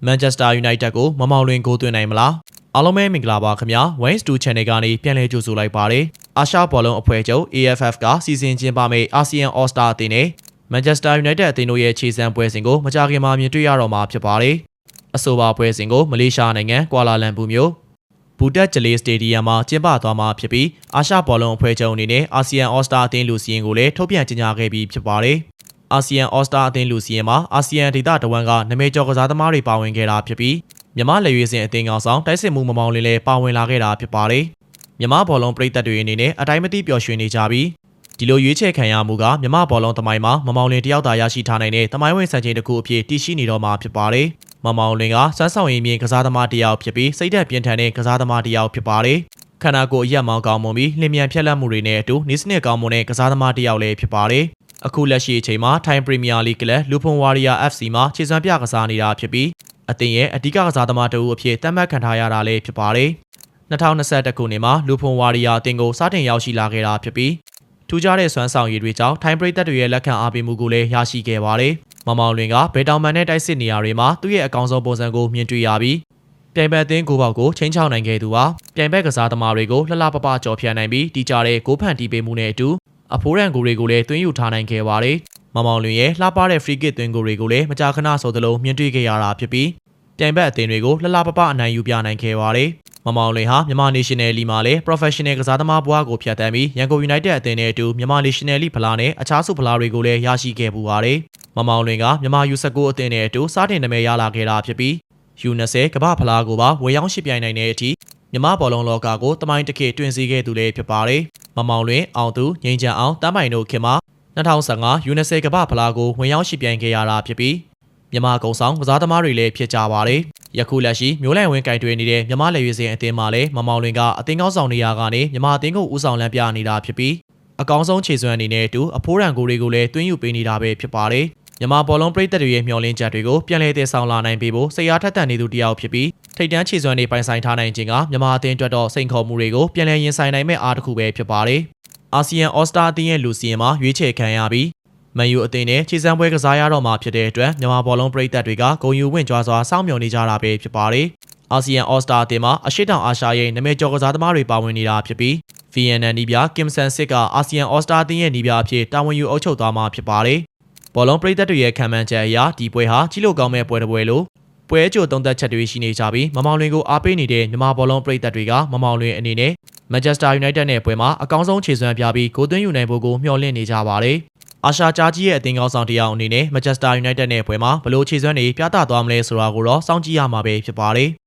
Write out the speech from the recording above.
Manchester United ကိုမမောင်လွင်ကိုသွင်းနိုင်မလားအားလုံးပဲမင်္ဂလာပါခင်ဗျာ Wayne Stu Channel ကနေပြန်လည်ကြိုဆိုလိုက်ပါတယ်အာရှဘောလုံးအဖွဲ့ချုပ် AFF ကစီစဉ်ကျင်းပမယ့် ASEAN All Star အသင်းနဲ့ Manchester United အသင်းတို့ရဲ့ခြေစမ်းပွဲစဉ်ကိုမကြာခင်မှာမြင်တွေ့ရတော့မှာဖြစ်ပါတယ်အဆိုပါပွဲစဉ်ကိုမလေးရှားနိုင်ငံကွာလာလမ်ပူမြို့ဘူတက်ဂျလေးစတေဒီယမ်မှာကျင်းပသွားမှာဖြစ်ပြီးအာရှဘောလုံးအဖွဲ့ချုပ်အနေနဲ့ ASEAN All Star အသင်းလူစီရင်ကိုလည်းထုတ်ပြန်ကြေညာခဲ့ပြီးဖြစ်ပါတယ်ASEAN All Star အသင်းလူစီရင်မှာအာဆီယံဒေသတဝန်းကနာမည်ကျော်ကစားသမားတွေပါဝင်ခဲ့တာဖြစ်ပြီးမြန်မာလက်ရွေးစင်အသင်းကောင်ဆောင်တိုက်စစ်မှုမမောင်လင်းလည်းပါဝင်လာခဲ့တာဖြစ်ပါတယ်မြန်မာဘောလုံးပရိသတ်တွေအနေနဲ့အတိုင်းမသိပျော်ရွှင်နေကြပြီးဒီလိုရွေးချယ်ခံရမှုကမြန်မာဘောလုံးသမိုင်းမှာမမောင်လင်းတယောက်သာရရှိထားနိုင်တဲ့သမိုင်းဝင်စံချိန်တစ်ခုအဖြစ်တည်ရှိနေတော့မှာဖြစ်ပါတယ်မမောင်လင်းကစမ်းဆောင်ရည်မြင့်ကစားသမားတစ်ယောက်ဖြစ်ပြီးစိတ်ဓာတ်ပြင်းထန်တဲ့ကစားသမားတစ်ယောက်ဖြစ်ပါတယ်ခန္ဓာကိုယ်အရက်မောင်းကောင်းမွန်ပြီးလျင်မြန်ဖြတ်လက်မှုတွေနဲ့အတူနေစနစ်ကောင်းမွန်တဲ့ကစားသမားတစ်ယောက်လည်းဖြစ်ပါတယ်အခုလက်ရှိအချိန်မှာထိုင်းပရီးမီးယားလိဂ်ကလပ်လူဖွန်ဝါရီယာ FC မှာခြေစွမ်းပြကစားနေတာဖြစ်ပြီးအသင်းရဲ့အဓိကကစားသမားတဦးအဖြစ်သတ်မှတ်ခံထားရတာလည်းဖြစ်ပါတယ်2021ခုနှစ်မှာလူဖွန်ဝါရီယာအသင်းကိုစတင်ရောက်ရှိလာခဲ့တာဖြစ်ပြီးထူးခြားတဲ့စွမ်းဆောင်ရည်တွေကြောင့်ထိုင်းပရိသတ်တွေရဲ့လက်ခံအားပေးမှုကိုလည်းရရှိခဲ့ပါတယ်မမောင်လွင်ကဘယ်တောင်မှန်တဲ့တိုက်စစ်နေရာတွေမှာသူ့ရဲ့အကောင်ဆုံးပုံစံကိုမြင်တွေ့ရပြီးပြိုင်ဘက်အသင်းကိုပေါက်ကိုချင်းချောက်နိုင်ခဲ့သူပါပြိုင်ဘက်ကစားသမားတွေကိုလှလှပပကြော်ဖြတ်နိုင်ပြီးတီးကြတဲ့ဂိုးဖန်တီးပေးမှုနဲ့အတူအဖိုးရန်ဂိုးတွေကိုလည်းသွင်းယူထားနိုင်ခဲ့ပါတယ်မမောင်လွင်ရဲ့လှပတဲ့ free kick သွင်းဂိုးတွေကိုလည်းမကြာခဏဆိုသလိုမြင်တွေ့ခဲ့ရတာဖြစ်ပြီးပြိုင်ဘက်အသင်းတွေကိုလှလှပပအနိုင်ယူပြနိုင်ခဲ့ပါတယ်မမောင်လွင်ဟာမြန်မာ National League မှာလည်း Professional ကစားသမားဘဝကိုဖြတ်သန်းပြီးရန်ကုန် United အသင်းနဲ့အတူမြန်မာ National League ဖလားနဲ့အခြားစုဖလားတွေကိုလည်းရရှိခဲ့ပူပါတယ်မမောင်လွင်ကမြန်မာ U19 အသင်းနဲ့အတူစတင်နာမည်ရလာခဲ့တာဖြစ်ပြီး U20 ကမ္ဘာဖလားကိုပါဝေရောက်ရှိပြိုင်နိုင်တဲ့အထိမြန်မာဘောလုံးလောကကိုတမိုင်းတစ်ခေတ်တွင်စီခဲ့သူလည်းဖြစ်ပါတယ်မမောင်လွင်အောင်သူငိမ့်ချန်အောင်တမ်းပိုင်တို့ခင်မှာ2015 U20 ကမ္ဘာဖလားကိုဝင်ရောက်ရှိပြိုင်ခဲ့ရတာဖြစ်ပြီးမြန်မာကုံဆောင်ကစားသမားတွေလည်းဖြစ်ကြပါတယ်ယခုလက်ရှိမျိုးလိုင်ဝင်းကင်တွင်နေတဲ့မြန်မာလက်ရွေးစင်အသင်းမှာလည်းမမောင်လွင်ကအသင်းကောင်းဆောင်နေရာကနေမြန်မာအသင်းကိုဦးဆောင်လမ်းပြနေတာဖြစ်ပြီးအကောင်းဆုံးခြေစွမ်းအနေနဲ့အတူအဖိုးရန်ကိုတွေကိုလည်းတွင်းယူပေးနေတာပဲဖြစ်ပါတယ်မြန်မာဘောလုံးပရိသတ်တွေရဲ့မျှော်လင့်ချက်တွေကိုပြန်လည်တည်ဆောင်လာနိုင်ပေးဖို့စိတ်အားထက်သန်နေသူတယောက်ဖြစ်ပြီးထိပ်တန်းခြေစွမ်းတွေပိုင်ဆိုင်ထားနိုင်ခြင်းကမြန်မာအသင်းအတွက်တော့စိန်ခေါ်မှုတွေကိုပြန်လည်ရင်ဆိုင်နိုင်မဲ့အားတစ်ခုပဲဖြစ်ပါတယ်အာဆီယံ All Star အသင်းရဲ့လူစီရင်မှာရွေးချယ်ခံရပြီးမန်ယူအသင်းနဲ့ခြေစမ်းပွဲကစားရတော့မှာဖြစ်တဲ့အတွက်မြန်မာဘောလုံးပရိသတ်တွေကဂုဏ်ယူဝင့်ကြွားစွာစောင့်မျှော်နေကြတာပဲဖြစ်ပါတယ်။အာဆီယံ All Star အသင်းမှာအရှေ့တောင်အာရှရဲ့နာမည်ကျော်ကစားသမားတွေပါဝင်နေတာဖြစ်ပြီး VNN နီးပြ Kim San Sik ကအာဆီယံ All Star အသင်းရဲ့နီးပြအဖြစ်တာဝန်ယူအုပ်ချုပ်သွားမှာဖြစ်ပါတယ်။ဘောလုံးပရိသတ်တွေရဲ့ခံမှန်းချက်အရဒီပွဲဟာကြီးလို့ကောင်းမဲ့ပွဲတစ်ပွဲလို့ပွဲအကျိုးသုံးသက်ချက်တွေရှိနေကြပြီးမမောင်လွင်ကိုအားပေးနေတဲ့မြန်မာဘောလုံးပရိသတ်တွေကမမောင်လွင်အနေနဲ့ Manchester United နဲ့ပွဲမှာအကောင်းဆုံးခြေစွမ်းပြပြီးဂိုးသွင်းယူနိုင်ဖို့ကိုမျှော်လင့်နေကြပါတယ်။အာရှကြားကြီးရဲ့အသင်းကောင်းဆောင်တစ်ယောက်အနေနဲ့ Manchester United နဲ့ပွဲမှာဘယ်လိုခြေစွမ်းတွေပြသသွားမလဲဆိုတာကိုတော့စောင့်ကြည့်ရမှာပဲဖြစ်ပါတယ်။